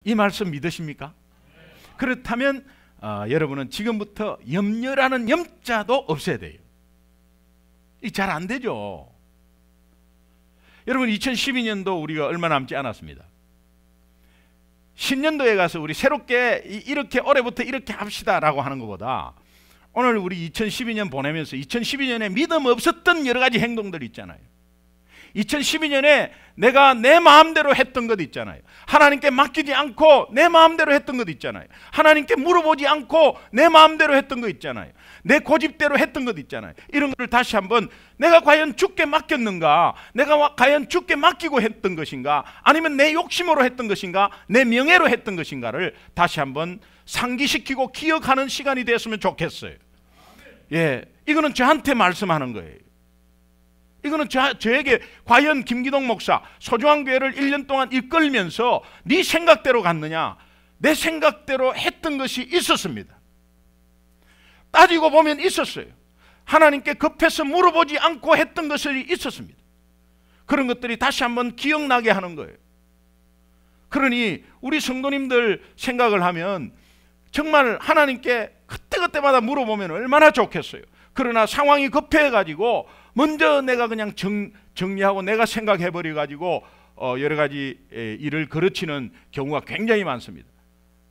이 말씀 믿으십니까? 그렇다면 여러분은 지금부터 염려라는 염자도 없애야 돼요. 이 잘 안 되죠. 여러분 2012년도 우리가 얼마 남지 않았습니다. 신년도에 가서 우리 새롭게 이렇게 올해부터 이렇게 합시다 라고 하는 것보다 오늘 우리 2012년 보내면서 2012년에 믿음 없었던 여러 가지 행동들이 있잖아요. 2012년에 내가 내 마음대로 했던 것 있잖아요. 하나님께 맡기지 않고 내 마음대로 했던 것 있잖아요. 하나님께 물어보지 않고 내 마음대로 했던 것 있잖아요. 내 고집대로 했던 것 있잖아요. 이런 것을 다시 한번 내가 과연 주께 맡겼는가? 내가 과연 주께 맡기고 했던 것인가? 아니면 내 욕심으로 했던 것인가? 내 명예로 했던 것인가를 다시 한번 상기시키고 기억하는 시간이 됐으면 좋겠어요. 예, 이거는 저한테 말씀하는 거예요. 이거는 저에게 과연 김기동 목사 소중한 교회를 1년 동안 이끌면서 네 생각대로 갔느냐? 내 생각대로 했던 것이 있었습니다. 따지고 보면 있었어요. 하나님께 급해서 물어보지 않고 했던 것이 있었습니다. 그런 것들이 다시 한번 기억나게 하는 거예요. 그러니 우리 성도님들 생각을 하면 정말 하나님께 그때그때마다 물어보면 얼마나 좋겠어요. 그러나 상황이 급해가지고 먼저 내가 그냥 정리하고 내가 생각해버려가지고 여러 가지 일을 거르치는 경우가 굉장히 많습니다.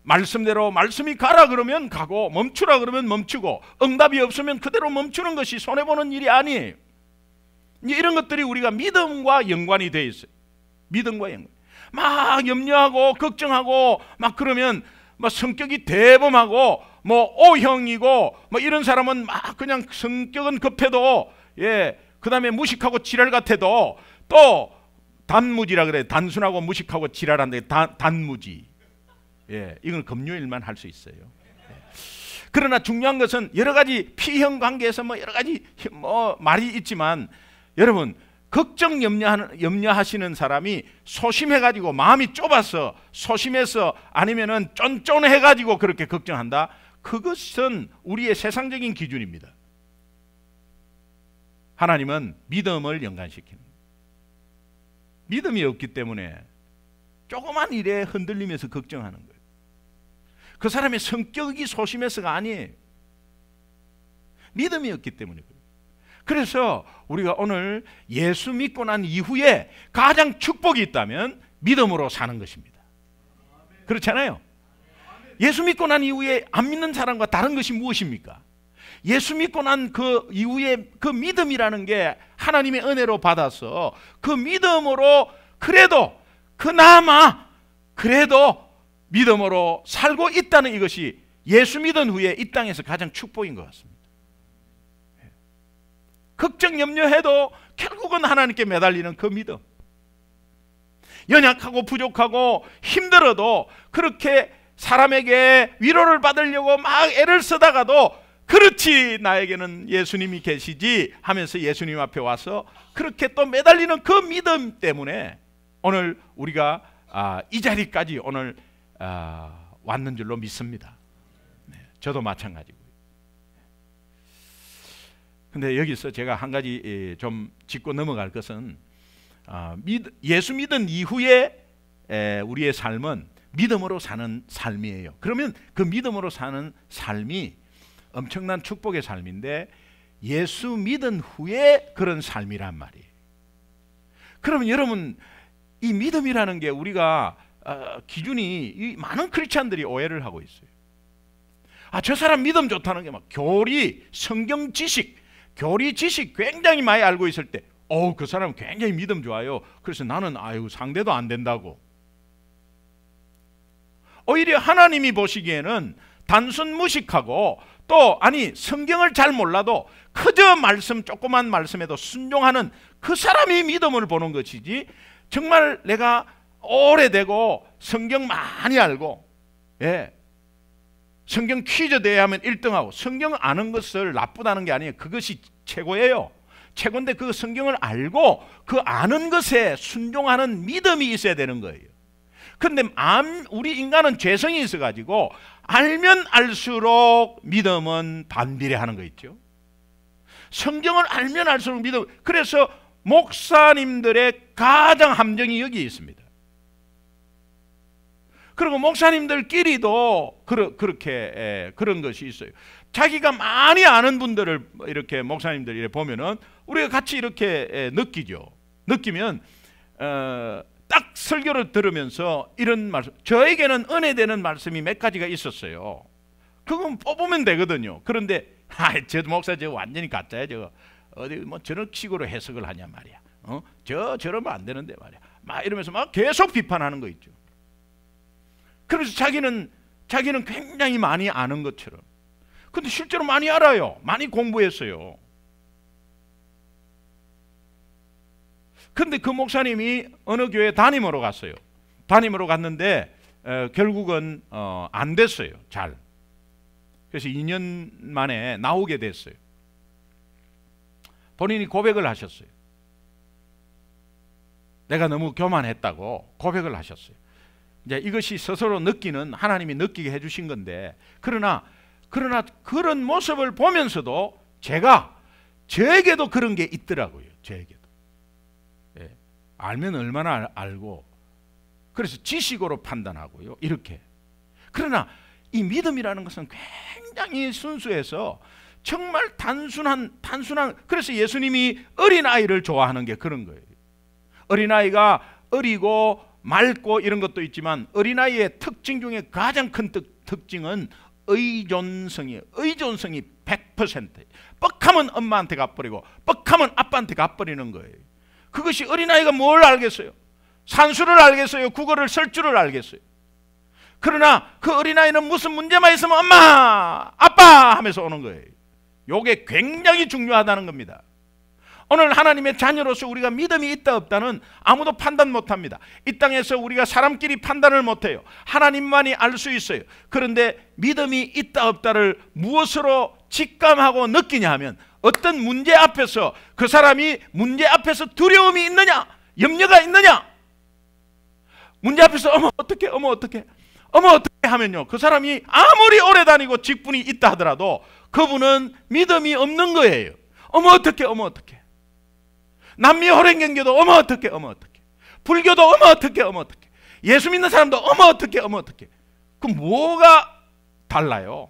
말씀대로 말씀이 가라 그러면 가고 멈추라 그러면 멈추고 응답이 없으면 그대로 멈추는 것이 손해보는 일이 아니에요. 이런 것들이 우리가 믿음과 연관이 되어 있어요. 믿음과 연관. 막 염려하고 걱정하고 막 그러면 막 성격이 대범하고 뭐 O형이고 뭐 이런 사람은 막 그냥 성격은 급해도 그 다음에 무식하고 지랄 같아도 또 단무지라 그래. 단순하고 무식하고 지랄한데 단무지. 이건 금요일만 할 수 있어요. 그러나 중요한 것은 여러 가지 P형 관계에서 뭐 여러 가지 뭐 말이 있지만 여러분 걱정 염려하시는 사람이 소심해가지고 마음이 좁아서 소심해서 아니면은 쫀쫀해가지고 그렇게 걱정한다. 그것은 우리의 세상적인 기준입니다. 하나님은 믿음을 연관시키는 거예요. 믿음이 없기 때문에 조그만 일에 흔들리면서 걱정하는 거예요. 그 사람의 성격이 소심해서가 아니에요. 믿음이 없기 때문에 그래요. 그래서 우리가 오늘 예수 믿고 난 이후에 가장 축복이 있다면 믿음으로 사는 것입니다. 그렇잖아요. 예수 믿고 난 이후에 안 믿는 사람과 다른 것이 무엇입니까? 예수 믿고 난 그 이후에 그 믿음이라는 게 하나님의 은혜로 받아서 그 믿음으로 그래도 그나마 그래도 믿음으로 살고 있다는 이것이 예수 믿은 후에 이 땅에서 가장 축복인 것 같습니다. 걱정 염려해도 결국은 하나님께 매달리는 그 믿음. 연약하고 부족하고 힘들어도 그렇게 사람에게 위로를 받으려고 막 애를 쓰다가도 그렇지 나에게는 예수님이 계시지 하면서 예수님 앞에 와서 그렇게 또 매달리는 그 믿음 때문에 오늘 우리가 이 자리까지 오늘 왔는 줄로 믿습니다. 저도 마찬가지고요. 근데 여기서 제가 한 가지 좀 짚고 넘어갈 것은 예수 믿은 이후에 우리의 삶은 믿음으로 사는 삶이에요. 그러면 그 믿음으로 사는 삶이 엄청난 축복의 삶인데 예수 믿은 후에 그런 삶이란 말이에요. 그러면 여러분 이 믿음이라는 게 우리가 기준이 많은 크리스찬들이 오해를 하고 있어요. 저 사람 믿음 좋다는 게 막 교리, 성경 지식, 교리 지식 굉장히 많이 알고 있을 때 그 사람 굉장히 믿음 좋아요. 그래서 나는 상대도 안 된다고. 오히려 하나님이 보시기에는 단순 무식하고 또 성경을 잘 몰라도 그저 조그만 말씀에도 순종하는 그 사람이 믿음을 보는 것이지 정말 내가 오래되고 성경 많이 알고 성경 퀴즈 대회하면 1등하고 성경 아는 것을 나쁘다는 게 아니에요. 그것이 최고예요. 최고인데 그 성경을 알고 그 아는 것에 순종하는 믿음이 있어야 되는 거예요. 그런데 우리 인간은 죄성이 있어가지고 알면 알수록 믿음은 반비례하는 거 있죠. 성경을 알면 알수록 믿음. 그래서 목사님들의 가장 함정이 여기 있습니다. 그리고 목사님들끼리도 그렇게 그런 것이 있어요. 자기가 많이 아는 분들을 이렇게 목사님들이 보면은 우리가 같이 이렇게 느끼죠. 느끼면 딱 설교를 들으면서 이런 말씀, 저에게는 은혜되는 말씀이 몇 가지가 있었어요. 그건 뽑으면 되거든요. 그런데 저 목사 저 완전히 가짜야. 저거 어디 뭐 저런 식으로 해석을 하냐 말이야. 저러면 안 되는데 말이야. 막 이러면서 막 계속 비판하는 거 있죠. 그래서 자기는 굉장히 많이 아는 것처럼. 근데 실제로 많이 알아요. 많이 공부했어요. 근데 그 목사님이 어느 교회 담임으로 갔어요. 담임으로 갔는데 결국은 안 됐어요. 잘. 그래서 2년 만에 나오게 됐어요. 본인이 고백을 하셨어요. 내가 너무 교만했다고 고백을 하셨어요. 이제 이것이 스스로 느끼는, 하나님이 느끼게 해주신 건데, 그러나 그런 모습을 보면서도 저에게도 그런 게 있더라고요. 저에게도. 예. 알면 얼마나 알고, 그래서 지식으로 판단하고요. 이렇게. 그러나 이 믿음이라는 것은 굉장히 순수해서 정말 단순한, 그래서 예수님이 어린아이를 좋아하는 게 그런 거예요. 어린아이가 어리고 맑고 이런 것도 있지만 어린아이의 특징 중에 가장 큰 특징은 의존성이에요. 의존성이 100%. 뻑하면 엄마한테 가버리고 뻑하면 아빠한테 가버리는 거예요. 그것이 어린아이가 뭘 알겠어요? 산수를 알겠어요? 국어를 쓸 줄을 알겠어요? 그러나 그 어린아이는 무슨 문제만 있으면 엄마, 아빠 하면서 오는 거예요. 이게 굉장히 중요하다는 겁니다. 오늘 하나님의 자녀로서 우리가 믿음이 있다 없다는 아무도 판단 못합니다. 이 땅에서 우리가 사람끼리 판단을 못해요. 하나님만이 알 수 있어요. 그런데 믿음이 있다 없다를 무엇으로 직감하고 느끼냐 하면, 어떤 문제 앞에서 그 사람이 문제 앞에서 두려움이 있느냐, 염려가 있느냐, 문제 앞에서 어머 어떻게 하면요, 그 사람이 아무리 오래 다니고 직분이 있다 하더라도 그분은 믿음이 없는 거예요. 어머 어떻게 남미 호랭경교도 어머 어떻게 불교도 어머 어떻게 예수 믿는 사람도 어머 어떻게 그럼 뭐가 달라요?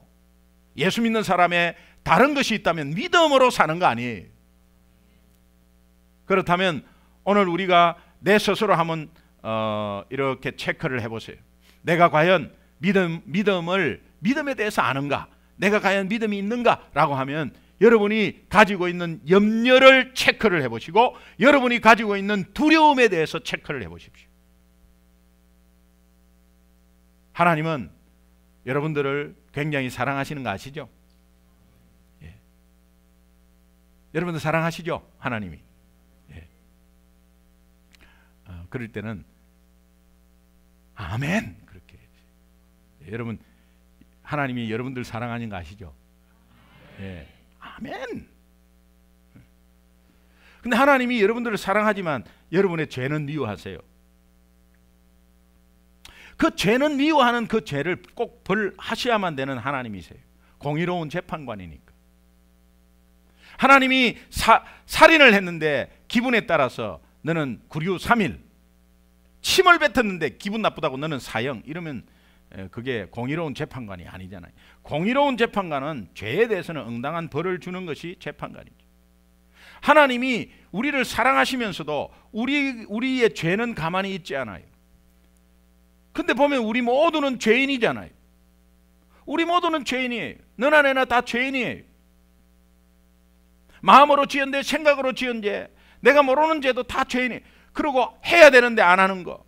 예수 믿는 사람의 다른 것이 있다면 믿음으로 사는 거 아니에요. 그렇다면 오늘 우리가 내 스스로 한번 이렇게 체크를 해보세요. 내가 과연 믿음에 대해서 아는가? 내가 과연 믿음이 있는가? 라고 하면 여러분이 가지고 있는 염려를 체크를 해보시고 여러분이 가지고 있는 두려움에 대해서 체크를 해보십시오. 하나님은 여러분들을 굉장히 사랑하시는 거 아시죠? 예. 여러분들 사랑하시죠? 하나님이. 예. 그럴 때는 아멘 그렇게. 예. 여러분 하나님이 여러분들 사랑하는 거 아시죠? 예. 아멘. 근데 하나님이 여러분들을 사랑하지만 여러분의 죄는 미워하세요. 그 죄는 미워하는 그 죄를 꼭 벌하셔야만 되는 하나님이세요. 공의로운 재판관이니까. 하나님이 살인을 했는데 기분에 따라서 너는 구류 3일, 침을 뱉었는데 기분 나쁘다고 너는 사형, 이러면 그게 공의로운 재판관이 아니잖아요. 공의로운 재판관은 죄에 대해서는 응당한 벌을 주는 것이 재판관이죠. 하나님이 우리를 사랑하시면서도 우리의 죄는 가만히 있지 않아요. 근데 보면 우리 모두는 죄인이잖아요. 우리 모두는 죄인이에요. 너나 내나 다 죄인이에요. 마음으로 지은 죄, 생각으로 지은 죄, 내가 모르는 죄도 다 죄인이에요. 그리고 해야 되는데 안 하는 거,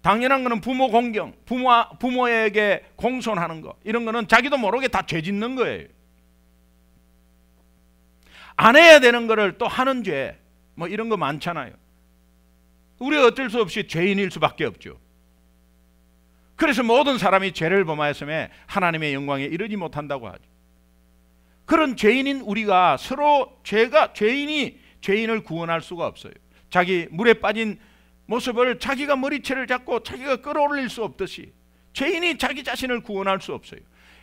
당연한 거는 부모 공경, 부모에게 공손하는 거, 이런 거는 자기도 모르게 다 죄 짓는 거예요. 안 해야 되는 거를 또 하는 죄, 뭐 이런 거 많잖아요. 우리가 어쩔 수 없이 죄인일 수밖에 없죠. 그래서 모든 사람이 죄를 범하였음에 하나님의 영광에 이르지 못한다고 하죠. 그런 죄인인 우리가 서로 죄인이 죄인을 구원할 수가 없어요. 자기 물에 빠진 모습을 자기가 머리채를 잡고 자기가 끌어올릴 수 없듯이 죄인이 자기 자신을 구원할 수 없어요.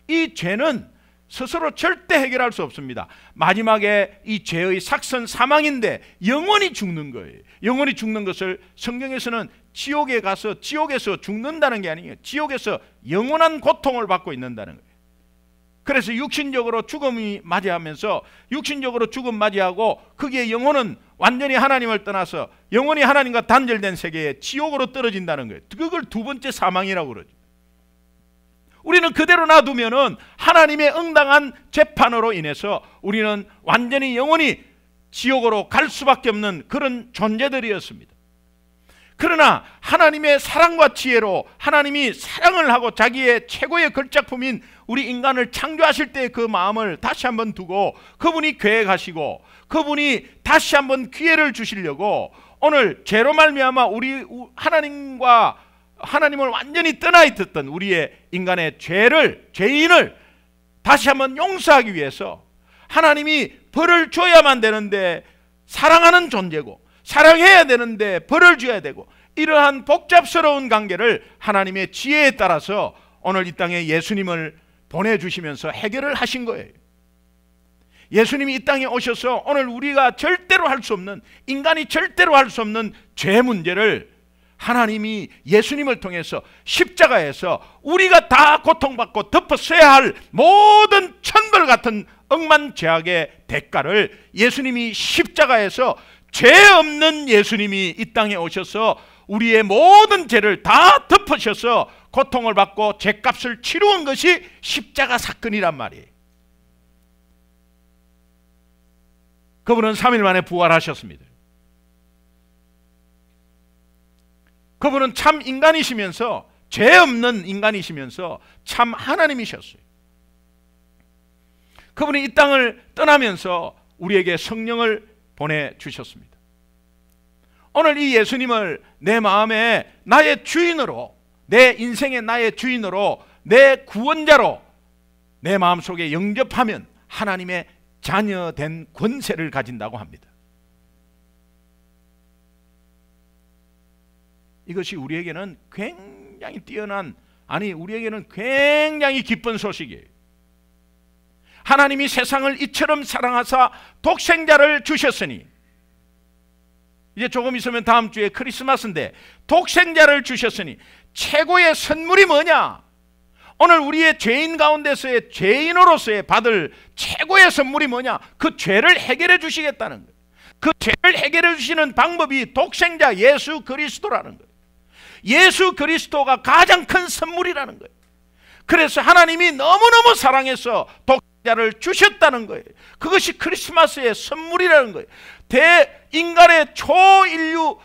이 죄는 스스로 절대 해결할 수 없습니다. 마지막에 이 죄의 삭선 사망인데 영원히 죽는 거예요. 영원히 죽는 것을 성경에서는 지옥에 가서 지옥에서 죽는다는 게 아니에요. 지옥에서 영원한 고통을 받고 있는다는 거예요. 그래서 육신적으로 죽음이 맞이하면서 육신적으로 죽음 맞이하고 거기에 영혼은 완전히 하나님을 떠나서 영혼이 하나님과 단절된 세계에 지옥으로 떨어진다는 거예요. 그걸 두 번째 사망이라고 그러죠. 우리는 그대로 놔두면은 하나님의 응당한 재판으로 인해서 우리는 완전히 영원히 지옥으로 갈 수밖에 없는 그런 존재들이었습니다. 그러나 하나님의 사랑과 지혜로 하나님이 사랑을 하고 자기의 최고의 걸작품인 우리 인간을 창조하실 때의 그 마음을 다시 한번 두고 그분이 계획하시고 그분이 다시 한번 기회를 주시려고 오늘 죄로 말미암아 우리 하나님을 완전히 떠나 있었던 우리의 인간의 죄인을 다시 한번 용서하기 위해서 하나님이 벌을 줘야만 되는데 사랑하는 존재고 사랑해야 되는데 벌을 줘야 되고 이러한 복잡스러운 관계를 하나님의 지혜에 따라서 오늘 이 땅에 예수님을 보내주시면서 해결을 하신 거예요. 예수님이 이 땅에 오셔서 오늘 우리가 절대로 할 수 없는, 인간이 절대로 할 수 없는 죄 문제를 하나님이 예수님을 통해서 십자가에서 우리가 다 고통받고 덮어써야 할 모든 천벌 같은 억만죄악의 대가를 예수님이 십자가에서 죄 없는 예수님이 이 땅에 오셔서 우리의 모든 죄를 다 덮으셔서 고통을 받고 죄값을 치루은 것이 십자가 사건이란 말이에요. 그분은 3일 만에 부활하셨습니다. 그분은 참 인간이시면서 죄 없는 인간이시면서 참 하나님이셨어요. 그분이 이 땅을 떠나면서 우리에게 성령을 보내주셨습니다. 오늘 이 예수님을 내 마음에 나의 주인으로, 내 인생의 나의 주인으로, 내 구원자로 내 마음속에 영접하면 하나님의 자녀된 권세를 가진다고 합니다. 이것이 우리에게는 굉장히 뛰어난, 아니 우리에게는 굉장히 기쁜 소식이에요. 하나님이 세상을 이처럼 사랑하사 독생자를 주셨으니, 이제 조금 있으면 다음 주에 크리스마스인데 독생자를 주셨으니 최고의 선물이 뭐냐? 오늘 우리의 죄인 가운데서의 죄인으로서의 받을 최고의 선물이 뭐냐? 그 죄를 해결해 주시겠다는 거예요. 그 죄를 해결해 주시는 방법이 독생자 예수 그리스도라는 거예요. 예수 그리스도가 가장 큰 선물이라는 거예요. 그래서 하나님이 너무너무 사랑해서 독생자를 주셨다는 거예요. 그것이 크리스마스의 선물이라는 거예요. 대인간의 초인류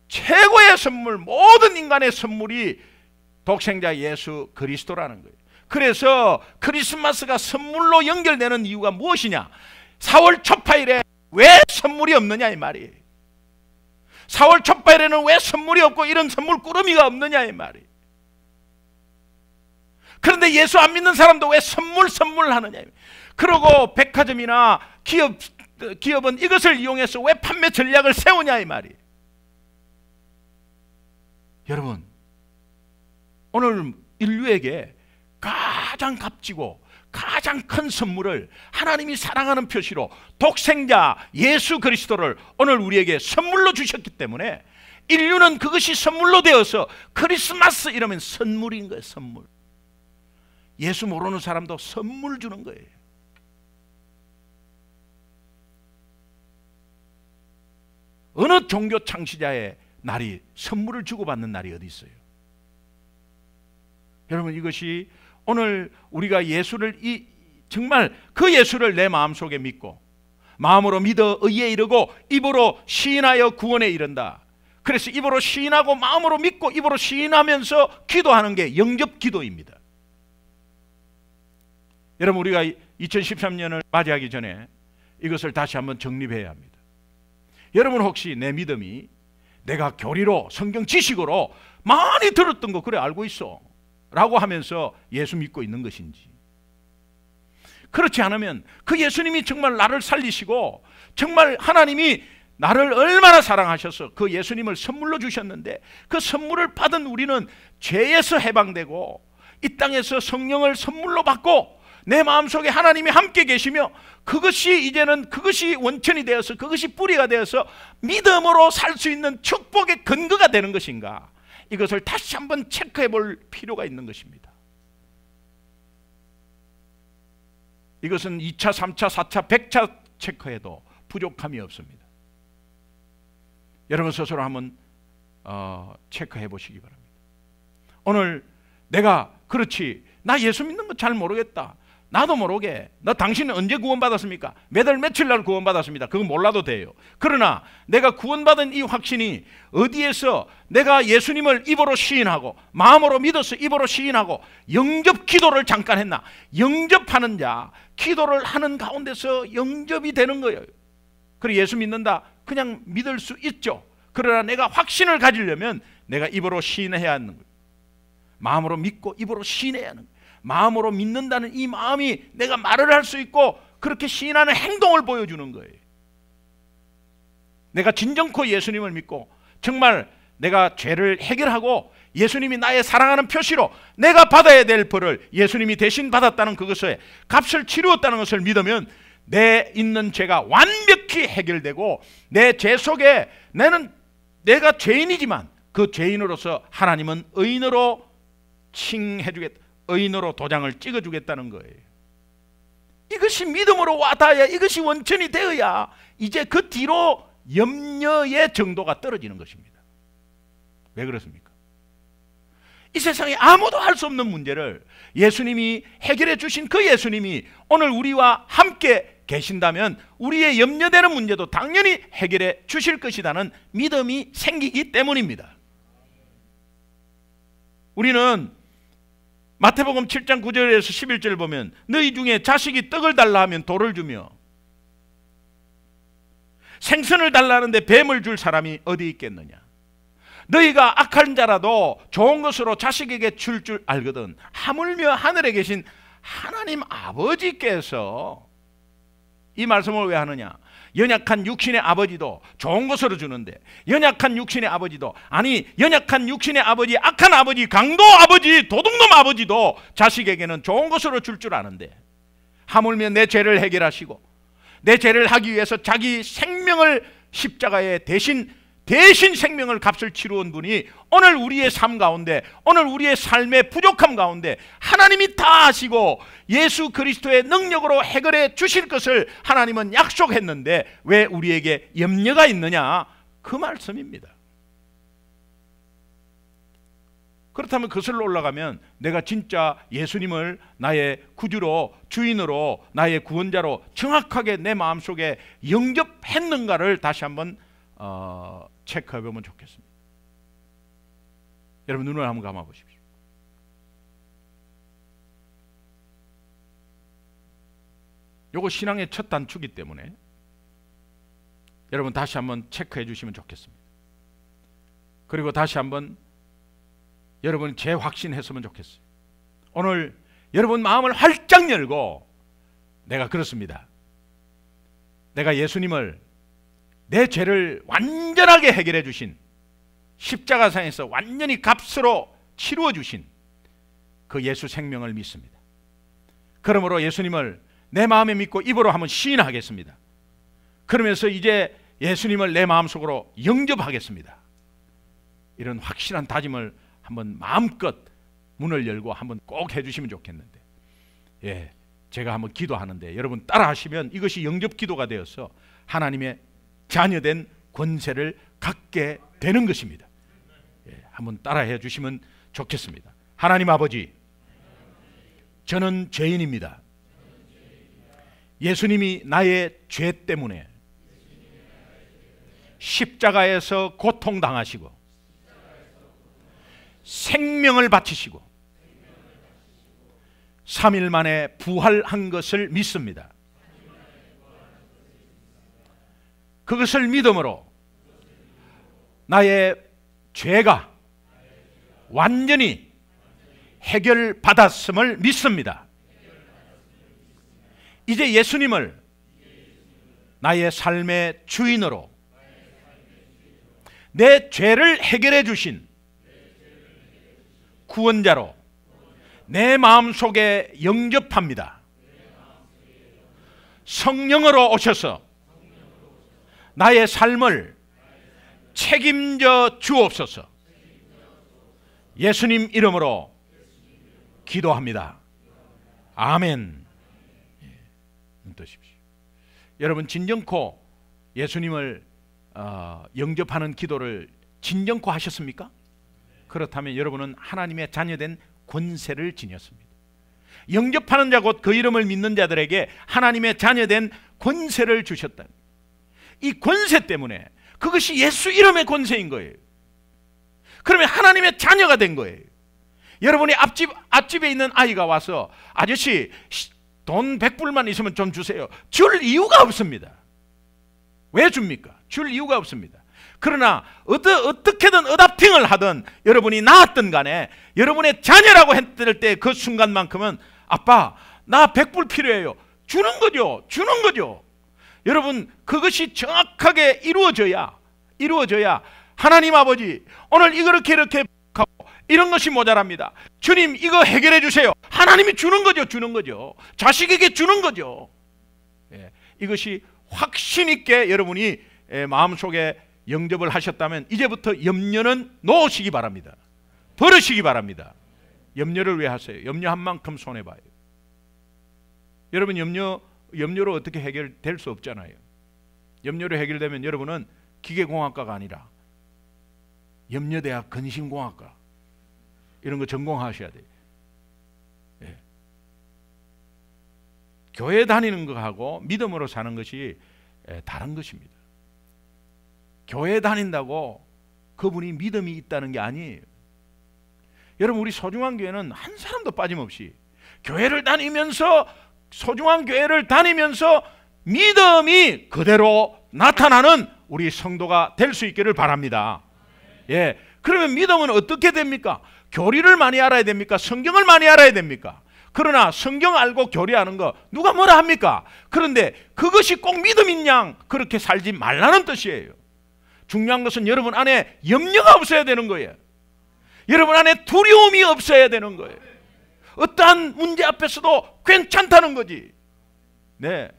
최고의 선물, 모든 인간의 선물이 독생자 예수 그리스도라는 거예요. 그래서 크리스마스가 선물로 연결되는 이유가 무엇이냐? 4월 초파일에 왜 선물이 없느냐 이 말이에요. 4월 초파일에는 왜 선물이 없고 이런 선물 꾸러미가 없느냐 이 말이에요. 그런데 예수 안 믿는 사람도 왜 선물 하느냐. 그리고 백화점이나 기업은 이것을 이용해서 왜 판매 전략을 세우냐 이 말이에요. 여러분, 오늘 인류에게 가장 값지고 가장 큰 선물을 하나님이 사랑하는 표시로 독생자 예수 그리스도를 오늘 우리에게 선물로 주셨기 때문에 인류는 그것이 선물로 되어서 크리스마스 이러면 선물인 거예요. 선물. 예수 모르는 사람도 선물 주는 거예요. 어느 종교 창시자의 날이 선물을 주고받는 날이 어디 있어요? 여러분, 이것이 오늘 우리가 예수를 정말 그 예수를 내 마음속에 믿고 마음으로 믿어 의에 이르고 입으로 시인하여 구원에 이른다. 그래서 입으로 시인하고 마음으로 믿고 입으로 시인하면서 기도하는 게 영접 기도입니다. 여러분, 우리가 2013년을 맞이하기 전에 이것을 다시 한번 정립해야 합니다. 여러분, 혹시 내 믿음이 내가 교리로 성경 지식으로 많이 들었던 거 그래 알고 있어 라고 하면서 예수 믿고 있는 것인지, 그렇지 않으면 그 예수님이 정말 나를 살리시고 정말 하나님이 나를 얼마나 사랑하셔서 그 예수님을 선물로 주셨는데 그 선물을 받은 우리는 죄에서 해방되고 이 땅에서 성령을 선물로 받고 내 마음속에 하나님이 함께 계시며 그것이 이제는 그것이 원천이 되어서 그것이 뿌리가 되어서 믿음으로 살 수 있는 축복의 근거가 되는 것인가, 이것을 다시 한번 체크해 볼 필요가 있는 것입니다. 이것은 2차, 3차, 4차, 100차 체크해도 부족함이 없습니다. 여러분 스스로 한번 체크해 보시기 바랍니다. 오늘 내가 그렇지, 나 예수 믿는 거 잘 모르겠다. 나도 모르게. 너 당신은 언제 구원받았습니까? 몇 월 며칠 날 구원받았습니다. 그거 몰라도 돼요. 그러나 내가 구원받은 이 확신이 어디에서 내가 예수님을 입으로 시인하고 마음으로 믿어서 입으로 시인하고 영접 기도를 잠깐 했나? 영접하는 자, 기도를 하는 가운데서 영접이 되는 거예요. 그래 예수 믿는다 그냥 믿을 수 있죠. 그러나 내가 확신을 가지려면 내가 입으로 시인해야 하는 거예요. 마음으로 믿고 입으로 시인해야 하는 거예요. 마음으로 믿는다는 이 마음이 내가 말을 할 수 있고 그렇게 시인하는 행동을 보여주는 거예요. 내가 진정코 예수님을 믿고 정말 내가 죄를 해결하고 예수님이 나의 사랑하는 표시로 내가 받아야 될 벌을 예수님이 대신 받았다는 그것에 값을 치루었다는 것을 믿으면 내 있는 죄가 완벽히 해결되고 내 죄 속에 내가 죄인이지만 그 죄인으로서 하나님은 의인으로 칭해주겠다. 의인으로 도장을 찍어주겠다는 거예요. 이것이 믿음으로 와닿아야, 이것이 원천이 되어야 이제 그 뒤로 염려의 정도가 떨어지는 것입니다. 왜 그렇습니까? 이 세상에 아무도 할 수 없는 문제를 예수님이 해결해 주신 그 예수님이 오늘 우리와 함께 계신다면 우리의 염려되는 문제도 당연히 해결해 주실 것이라는 믿음이 생기기 때문입니다. 우리는 마태복음 7장 9절에서 11절을 보면 너희 중에 자식이 떡을 달라 하면 돌을 주며 생선을 달라 하는데 뱀을 줄 사람이 어디 있겠느냐. 너희가 악한 자라도 좋은 것으로 자식에게 줄 알거든 하물며 하늘에 계신 하나님 아버지께서, 이 말씀을 왜 하느냐, 연약한 육신의 아버지도 좋은 것으로 주는데, 연약한 육신의 아버지도, 아니 연약한 육신의 아버지, 악한 아버지, 강도 아버지, 도둑놈 아버지도 자식에게는 좋은 것으로 줄 아는데 하물며 내 죄를 해결하시고 내 죄를 하기 위해서 자기 생명을 십자가에 대신 생명을 값을 치루온 분이 오늘 우리의 삶 가운데, 오늘 우리의 삶의 부족함 가운데 하나님이 다 아시고 예수 그리스도의 능력으로 해결해 주실 것을 하나님은 약속했는데 왜 우리에게 염려가 있느냐, 그 말씀입니다. 그렇다면 그것으로 올라가면 내가 진짜 예수님을 나의 구주로, 주인으로, 나의 구원자로 정확하게 내 마음속에 영접했는가를 다시 한번 체크해 보면 좋겠습니다. 여러분 눈을 한번 감아 보십시오. 요거 신앙의 첫 단추기 때문에 여러분 다시 한번 체크해 주시면 좋겠습니다. 그리고 다시 한번 여러분 재확신했으면 좋겠어요. 오늘 여러분 마음을 활짝 열고, 내가 그렇습니다. 내가 예수님을, 내 죄를 완전하게 해결해 주신, 십자가상에서 완전히 값으로 치루어 주신 그 예수 생명을 믿습니다. 그러므로 예수님을 내 마음에 믿고 입으로 한번 시인하겠습니다. 그러면서 이제 예수님을 내 마음속으로 영접하겠습니다. 이런 확실한 다짐을 한번 마음껏 문을 열고 한번 꼭 해주시면 좋겠는데, 제가 한번 기도하는데 여러분 따라 하시면 이것이 영접 기도가 되어서 하나님의 자녀된 권세를 갖게 되는 것입니다. 한번 따라해 주시면 좋겠습니다. 하나님 아버지, 저는 죄인입니다. 예수님이 나의 죄 때문에 십자가에서 고통당하시고 생명을 바치시고 3일 만에 부활한 것을 믿습니다. 그것을 믿음으로 나의 죄가 완전히 해결받았음을 믿습니다. 이제 예수님을 나의 삶의 주인으로, 내 죄를 해결해 주신 구원자로 내 마음속에 영접합니다. 성령으로 오셔서 나의 삶을 책임져 주옵소서. 예수님 이름으로 기도합니다. 아멘. 눈 뜨십시오. 여러분, 진정코 예수님을 영접하는 기도를 진정코 하셨습니까? 그렇다면 여러분은 하나님의 자녀된 권세를 지녔습니다. 영접하는 자 곧 그 이름을 믿는 자들에게 하나님의 자녀된 권세를 주셨다. 이 권세 때문에, 그것이 예수 이름의 권세인 거예요. 그러면 하나님의 자녀가 된 거예요. 여러분이 앞집에 있는 아이가 와서 아저씨 돈 100불만 있으면 좀 주세요. 줄 이유가 없습니다. 왜 줍니까? 줄 이유가 없습니다. 그러나 어떻게든 어답팅을 하든 여러분이 낳았든 간에 여러분의 자녀라고 했을 때 그 순간만큼은 아빠 나 100불 필요해요. 주는 거죠. 주는 거죠. 여러분, 그것이 정확하게 이루어져야 하나님 아버지 오늘 이렇게 하고 이런 것이 모자랍니다. 주님 이거 해결해 주세요. 하나님이 주는 거죠. 주는 거죠. 자식에게 주는 거죠. 이것이 확신 있게 여러분이 마음속에 영접을 하셨다면 이제부터 염려는 놓으시기 바랍니다. 버리시기 바랍니다. 염려를 왜 하세요? 염려한 만큼 손해봐요. 여러분, 염려로 어떻게 해결될 수 없잖아요. 염려로 해결되면 여러분은 기계공학과가 아니라 염려대학 근심공학과 이런 거 전공하셔야 돼요. 예. 교회 다니는 거하고 믿음으로 사는 것이 다른 것입니다. 교회 다닌다고 그분이 믿음이 있다는 게 아니에요. 여러분, 우리 소중한 교회는 한 사람도 빠짐없이 교회를 다니면서, 소중한 교회를 다니면서 믿음이 그대로 나타나는 우리 성도가 될 수 있기를 바랍니다. 예. 그러면 믿음은 어떻게 됩니까? 교리를 많이 알아야 됩니까? 성경을 많이 알아야 됩니까? 그러나 성경 알고 교리하는 거 누가 뭐라 합니까? 그런데 그것이 꼭 믿음인 양 그렇게 살지 말라는 뜻이에요. 중요한 것은 여러분 안에 염려가 없어야 되는 거예요. 여러분 안에 두려움이 없어야 되는 거예요. 어떠한 문제 앞에서도 괜찮다는 거지. 네.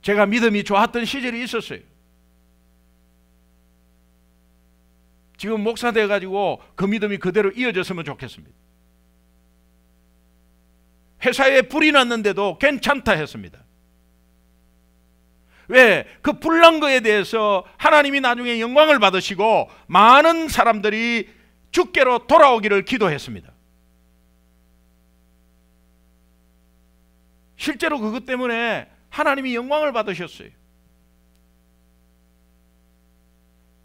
제가 믿음이 좋았던 시절이 있었어요. 지금 목사 돼가지고 그 믿음이 그대로 이어졌으면 좋겠습니다. 회사에 불이 났는데도 괜찮다 했습니다. 왜? 그 불난 거에 대해서 하나님이 나중에 영광을 받으시고 많은 사람들이 주께로 돌아오기를 기도했습니다. 실제로 그것 때문에 하나님이 영광을 받으셨어요.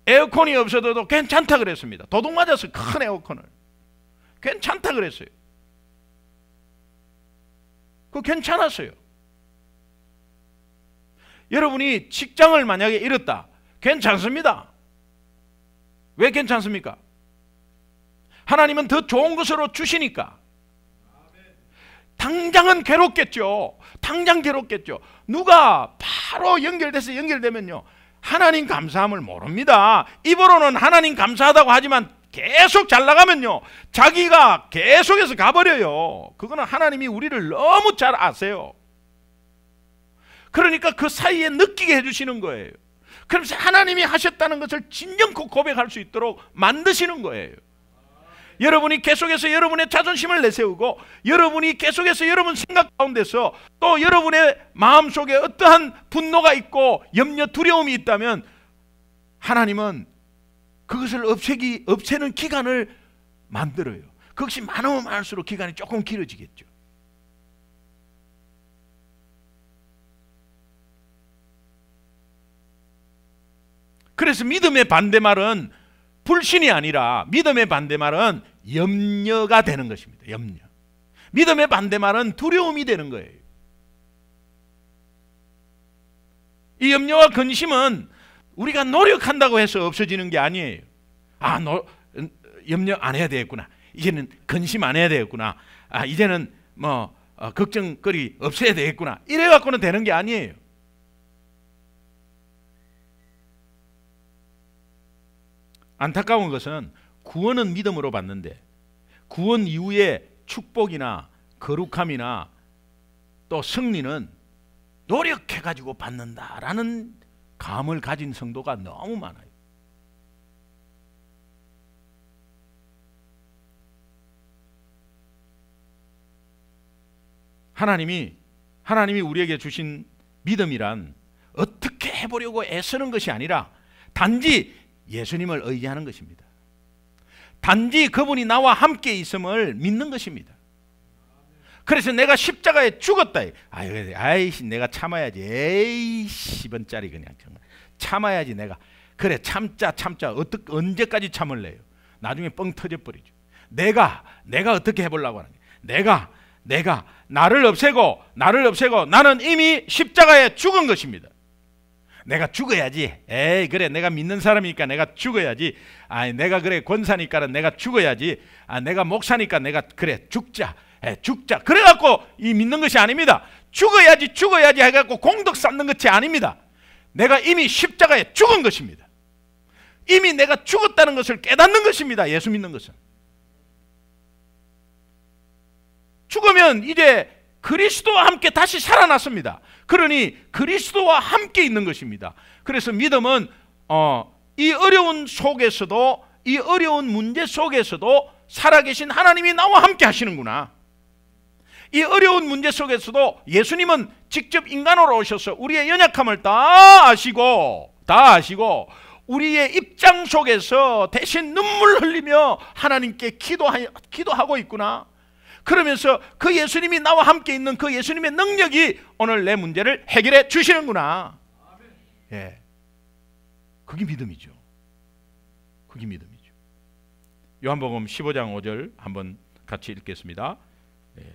에어컨이 없어도 괜찮다 그랬습니다. 도둑 맞았어요. 큰 에어컨을. 괜찮다 그랬어요. 그거 괜찮았어요. 여러분이 직장을 만약에 잃었다. 괜찮습니다. 왜 괜찮습니까? 하나님은 더 좋은 것으로 주시니까. 당장은 괴롭겠죠. 당장 괴롭겠죠. 누가 바로 연결되면요, 하나님 감사함을 모릅니다. 입으로는 하나님 감사하다고 하지만 계속 잘 나가면요, 자기가 계속해서 가버려요. 그거는 하나님이 우리를 너무 잘 아세요. 그러니까 그 사이에 느끼게 해주시는 거예요. 그러면서 하나님이 하셨다는 것을 진정코 고백할 수 있도록 만드시는 거예요. 여러분이 계속해서 여러분의 자존심을 내세우고, 여러분이 계속해서 여러분 생각 가운데서 또 여러분의 마음속에 어떠한 분노가 있고 염려, 두려움이 있다면 하나님은 그것을 없애는 기간을 만들어요. 그것이 많으면 많을수록 기간이 조금 길어지겠죠. 그래서 믿음의 반대말은 불신이 아니라, 믿음의 반대말은 염려가 되는 것입니다. 염려. 믿음의 반대말은 두려움이 되는 거예요. 이 염려와 근심은 우리가 노력한다고 해서 없어지는 게 아니에요. 염려 안 해야 되겠구나. 이제는 근심 안 해야 되겠구나. 이제는 걱정거리 없애야 되겠구나. 이래 갖고는 되는 게 아니에요. 안타까운 것은 구원은 믿음으로 받는데 구원 이후에 축복이나 거룩함이나 또 승리는 노력해가지고 받는다라는 감을 가진 성도가 너무 많아요. 하나님이 우리에게 주신 믿음이란 어떻게 해보려고 애쓰는 것이 아니라 단지 예수님을 의지하는 것입니다. 단지 그분이 나와 함께 있음을 믿는 것입니다. 그래서 내가 십자가에 죽었다. 아이씨 내가 참아야지. 에이씨 10원짜리 그냥 정말 참아야지 내가. 그래 참자. 언제까지 참을래요? 나중에 뻥 터져버리죠. 내가 어떻게 해보려고 하는 거야. 내가 나를 없애고 나는 이미 십자가에 죽은 것입니다. 내가 죽어야지. 에이 그래 내가 믿는 사람이니까 내가 죽어야지. 내가 그래 권사니까 내가 죽어야지. 내가 목사니까 내가 그래 죽자. 그래갖고 이 믿는 것이 아닙니다. 죽어야지 해갖고 공덕 쌓는 것이 아닙니다. 내가 이미 십자가에 죽은 것입니다. 이미 내가 죽었다는 것을 깨닫는 것입니다. 예수 믿는 것은. 죽으면 이제 그리스도와 함께 다시 살아났습니다. 그러니 그리스도와 함께 있는 것입니다. 그래서 믿음은 이 어려운 속에서도, 이 어려운 문제 속에서도 살아계신 하나님이 나와 함께 하시는구나. 이 어려운 문제 속에서도 예수님은 직접 인간으로 오셔서 우리의 연약함을 다 아시고 우리의 입장 속에서 대신 눈물 흘리며 하나님께 기도하고 있구나. 그러면서 그 예수님이 나와 함께 있는 그 예수님의 능력이 오늘 내 문제를 해결해 주시는구나. 예, 그게 믿음이죠. 그게 믿음이죠. 요한복음 15장 5절 한번 같이 읽겠습니다. 예,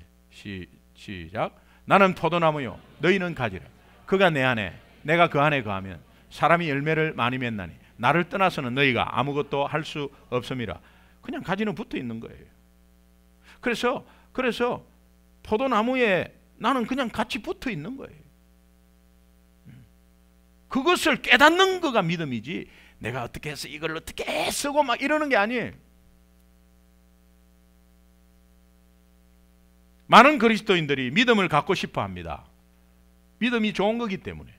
시작. 나는 포도나무요 너희는 가지라. 그가 내 안에 내가 그 안에 거하면 사람이 열매를 많이 맺나니 나를 떠나서는 너희가 아무것도 할 수 없음이라. 그냥 가지는 붙어 있는 거예요. 그래서 포도나무에 나는 그냥 같이 붙어 있는 거예요. 그것을 깨닫는 거가 믿음이지 내가 어떻게 해서 이걸 어떻게 쓰고 막 이러는 게 아니에요. 많은 그리스도인들이 믿음을 갖고 싶어 합니다. 믿음이 좋은 거기 때문에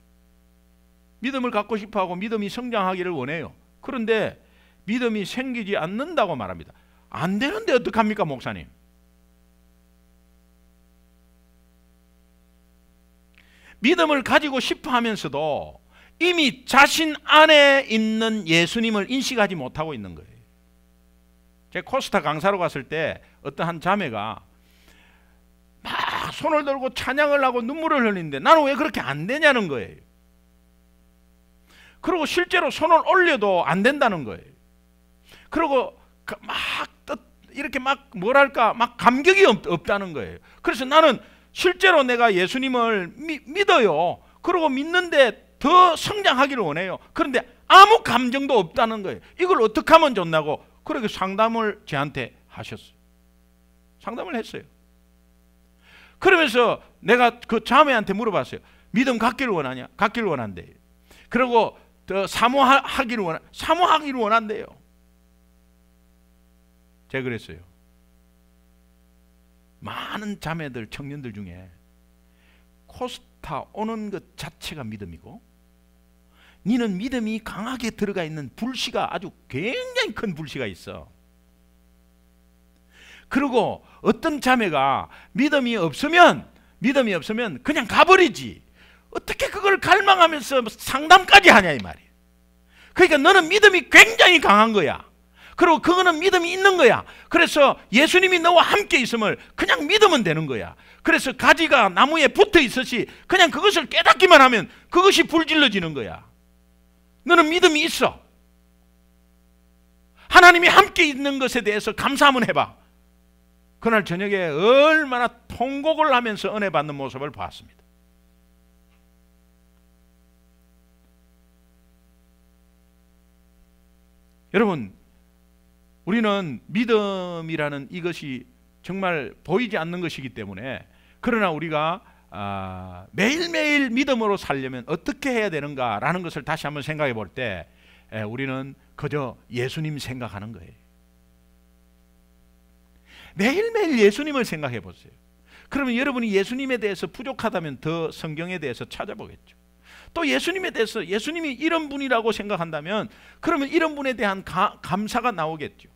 믿음을 갖고 싶어 하고 믿음이 성장하기를 원해요. 그런데 믿음이 생기지 않는다고 말합니다. 안 되는데 어떡합니까 목사님? 믿음을 가지고 싶어 하면서도 이미 자신 안에 있는 예수님을 인식하지 못하고 있는 거예요. 제가 코스타 강사로 갔을 때 어떤 한 자매가 막 손을 들고 찬양을 하고 눈물을 흘리는데 나는 왜 그렇게 안 되냐는 거예요. 그리고 실제로 손을 올려도 안 된다는 거예요. 그리고 이렇게 막 감격이 없다는 거예요. 그래서 나는 실제로 내가 예수님을 믿어요. 그리고 믿는데 더 성장하기를 원해요. 그런데 아무 감정도 없다는 거예요. 이걸 어떻게 하면 좋나고 그렇게 상담을 저한테 하셨어요. 상담을 했어요. 그러면서 내가 그 자매한테 물어봤어요. 믿음 갖기를 원하냐? 갖기를 원한대요. 그리고 더 사모하기를 원한대요. 제가 그랬어요. 많은 자매들, 청년들 중에 코스타 오는 것 자체가 믿음이고 니는 믿음이 강하게 들어가 있는 불씨가 아주 굉장히 큰 불씨가 있어. 그리고 어떤 자매가 믿음이 없으면 그냥 가버리지. 어떻게 그걸 갈망하면서 상담까지 하냐 이 말이에요. 그러니까 너는 믿음이 굉장히 강한 거야. 그리고 그거는 믿음이 있는 거야. 그래서 예수님이 너와 함께 있음을 그냥 믿으면 되는 거야. 그래서 가지가 나무에 붙어 있듯이 그냥 그것을 깨닫기만 하면 그것이 불질러지는 거야. 너는 믿음이 있어. 하나님이 함께 있는 것에 대해서 감사 한번 해봐. 그날 저녁에 얼마나 통곡을 하면서 은혜 받는 모습을 봤습니다. 여러분, 우리는 믿음이라는 이것이 정말 보이지 않는 것이기 때문에 그러나 우리가 매일매일 믿음으로 살려면 어떻게 해야 되는가라는 것을 다시 한번 생각해 볼 때 우리는 그저 예수님 생각하는 거예요. 매일매일 예수님을 생각해 보세요. 그러면 여러분이 예수님에 대해서 부족하다면 더 성경에 대해서 찾아보겠죠. 또 예수님에 대해서 예수님이 이런 분이라고 생각한다면 그러면 이런 분에 대한 감사가 나오겠죠.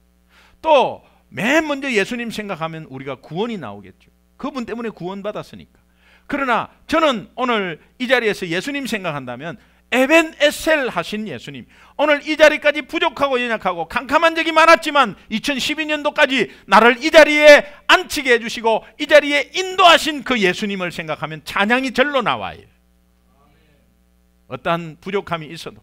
또 맨 먼저 예수님 생각하면 우리가 구원이 나오겠죠. 그분 때문에 구원받았으니까. 그러나 저는 오늘 이 자리에서 예수님 생각한다면 에벤에셀 하신 예수님, 오늘 이 자리까지 부족하고 연약하고 캄캄한 적이 많았지만 2012년도까지 나를 이 자리에 앉히게 해주시고 이 자리에 인도하신 그 예수님을 생각하면 찬양이 절로 나와요. 어떠한 부족함이 있어도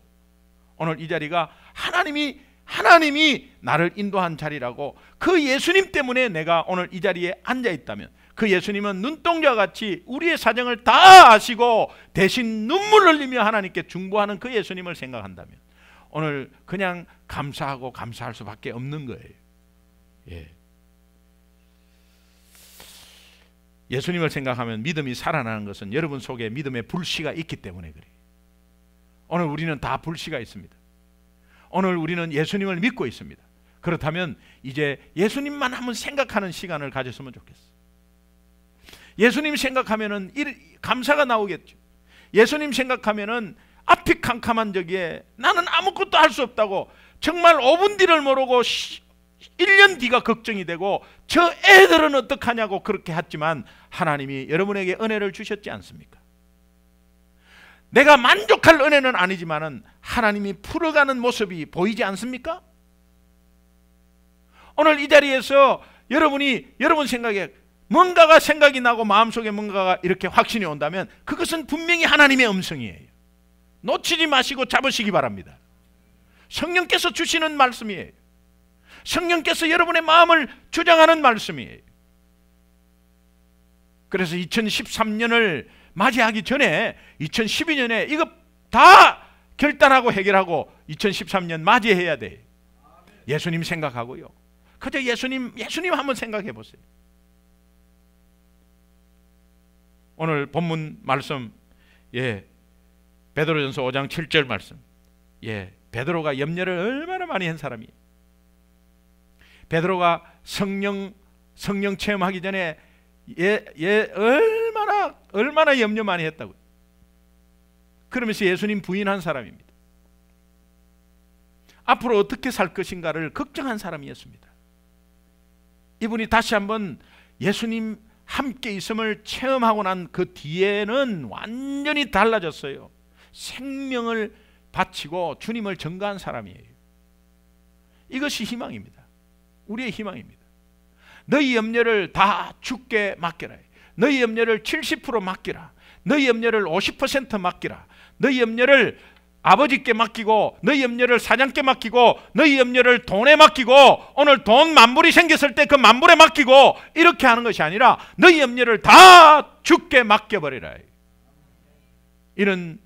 오늘 이 자리가 하나님이 나를 인도한 자리라고, 그 예수님 때문에 내가 오늘 이 자리에 앉아 있다면 그 예수님은 눈동자와 같이 우리의 사정을 다 아시고 대신 눈물 흘리며 하나님께 중보하는 그 예수님을 생각한다면 오늘 그냥 감사하고 감사할 수밖에 없는 거예요. 예. 예수님을 생각하면 믿음이 살아나는 것은 여러분 속에 믿음의 불씨가 있기 때문에 그래요. 오늘 우리는 다 불씨가 있습니다. 오늘 우리는 예수님을 믿고 있습니다. 그렇다면 이제 예수님만 한번 생각하는 시간을 가졌으면 좋겠어요. 예수님 생각하면은 감사가 나오겠죠. 예수님 생각하면은 앞이 캄캄한 적에 나는 아무것도 할 수 없다고 정말 5분 뒤를 모르고 1년 뒤가 걱정이 되고 저 애들은 어떡하냐고 그렇게 했지만 하나님이 여러분에게 은혜를 주셨지 않습니까? 내가 만족할 은혜는 아니지만은 하나님이 풀어가는 모습이 보이지 않습니까? 오늘 이 자리에서 여러분 생각에 뭔가가 생각이 나고 마음속에 뭔가가 이렇게 확신이 온다면 그것은 분명히 하나님의 음성이에요. 놓치지 마시고 잡으시기 바랍니다. 성령께서 주시는 말씀이에요. 성령께서 여러분의 마음을 주장하는 말씀이에요. 그래서 2013년을 맞이하기 전에 2012년에 이거 다 결단하고 해결하고 2013년 맞이해야 돼요. 예수님 생각하고요. 그저 예수님 한번 생각해 보세요. 오늘 본문 말씀, 베드로전서 5장 7절 말씀. 베드로가 염려를 얼마나 많이 한 사람이에요. 베드로가 성령 체험하기 전에 얼마나 염려 많이 했다고요. 그러면서 예수님 부인한 사람입니다. 앞으로 어떻게 살 것인가를 걱정한 사람이었습니다. 이분이 다시 한번 예수님 함께 있음을 체험하고 난 그 뒤에는 완전히 달라졌어요. 생명을 바치고 주님을 전가한 사람이에요. 이것이 희망입니다. 우리의 희망입니다. 너희 염려를 다 주께 맡겨라. 너희 염려를 70% 맡기라. 너희 염려를 50% 맡기라. 너희 염려를 아버지께 맡기고 너희 염려를 사장께 맡기고 너희 염려를 돈에 맡기고 오늘 돈 만불이 생겼을 때 그 만불에 맡기고 이렇게 하는 것이 아니라 너희 염려를 다 주께 맡겨버리라. 이는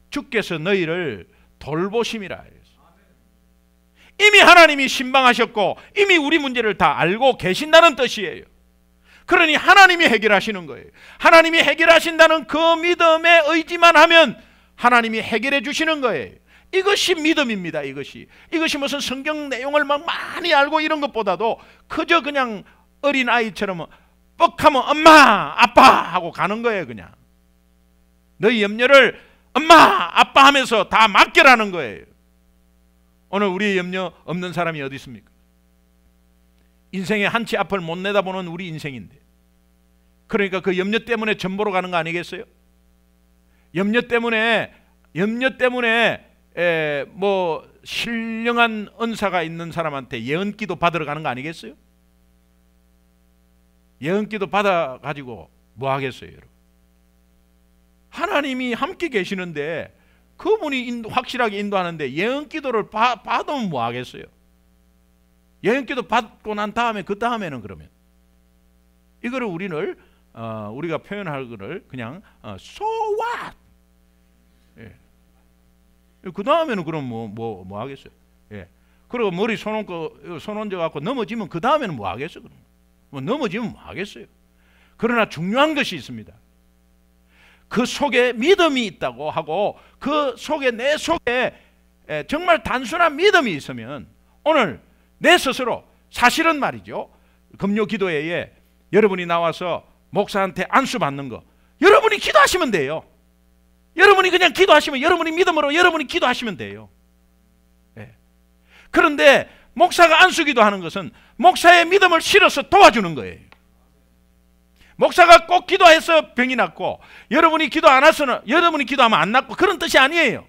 주께서 너희를 돌보심이라. 이미 하나님이 신방하셨고 이미 우리 문제를 다 알고 계신다는 뜻이에요. 그러니 하나님이 해결하시는 거예요. 하나님이 해결하신다는 그 믿음에 의지만 하면 하나님이 해결해 주시는 거예요. 이것이 믿음입니다. 이것이 무슨 성경 내용을 막 많이 알고 이런 것보다도 그저 그냥 어린아이처럼 뻑하면 엄마 아빠 하고 가는 거예요. 그냥 너희 염려를 엄마 아빠 하면서 다 맡겨라는 거예요. 오늘 우리의 염려 없는 사람이 어디 있습니까? 인생의 한치 앞을 못 내다보는 우리 인생인데, 그러니까 그 염려 때문에 전 보러 가는 거 아니겠어요? 염려 때문에 뭐 신령한 은사가 있는 사람한테 예언기도 받으러 가는 거 아니겠어요? 예언기도 받아가지고 뭐 하겠어요, 여러분? 하나님이 함께 계시는데 그분이 확실하게 인도하는데 예언기도를 받으면 뭐 하겠어요? 예언기도 받고 난 다음에 그 다음에는 그러면 이거를 우리가 표현할 거를 그냥 so what? 그 다음에는 그럼 뭐 하겠어요? 그리고 머리 손 얹어 갖고 넘어지면 그 다음에는 뭐 하겠어요? 그럼 뭐 넘어지면 뭐 하겠어요? 그러나 중요한 것이 있습니다. 그 속에 믿음이 있다고 하고 그 속에 내 속에 정말 단순한 믿음이 있으면 오늘 내 스스로 사실은 말이죠. 금요 기도회에 여러분이 나와서 목사한테 안수 받는 거, 여러분이 기도하시면 돼요. 여러분이 그냥 기도하시면, 여러분이 믿음으로 여러분이 기도하시면 돼요. 예. 그런데 목사가 안수 기도하는 것은 목사의 믿음을 실어서 도와주는 거예요. 목사가 꼭 기도해서 병이 낫고, 여러분이 기도 안 해서는, 여러분이 기도하면 안 낫고, 그런 뜻이 아니에요.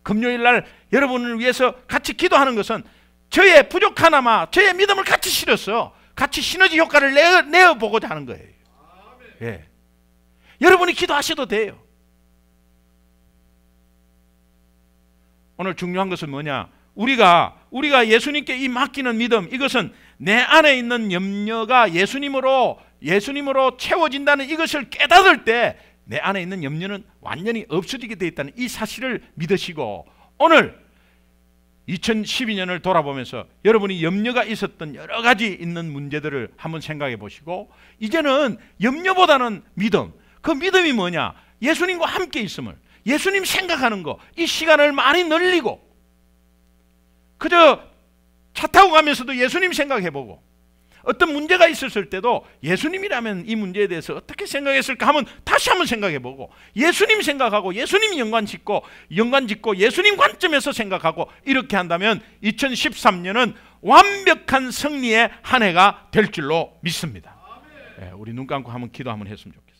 금요일 날 여러분을 위해서 같이 기도하는 것은 저의 부족하나마 저의 믿음을 같이 실어서 같이 시너지 효과를 내어보고자 하는 거예요. 예. 여러분이 기도하셔도 돼요. 오늘 중요한 것은 뭐냐? 우리가 예수님께 이 맡기는 믿음, 이것은 내 안에 있는 염려가 예수님으로 채워진다는 이것을 깨달을 때 내 안에 있는 염려는 완전히 없어지게 되어 있다는 이 사실을 믿으시고, 오늘 2012년을 돌아보면서 여러분이 염려가 있었던 여러 가지 있는 문제들을 한번 생각해 보시고, 이제는 염려보다는 믿음, 그 믿음이 뭐냐? 예수님과 함께 있음을, 예수님 생각하는 거, 이 시간을 많이 늘리고, 그저 차 타고 가면서도 예수님 생각해보고, 어떤 문제가 있었을 때도 예수님이라면 이 문제에 대해서 어떻게 생각했을까 하면 다시 한번 생각해보고, 예수님 생각하고 예수님 연관 짓고 예수님 관점에서 생각하고, 이렇게 한다면 2013년은 완벽한 승리의 한 해가 될 줄로 믿습니다. 우리 눈 감고 한번 기도 한번 했으면 좋겠습니다.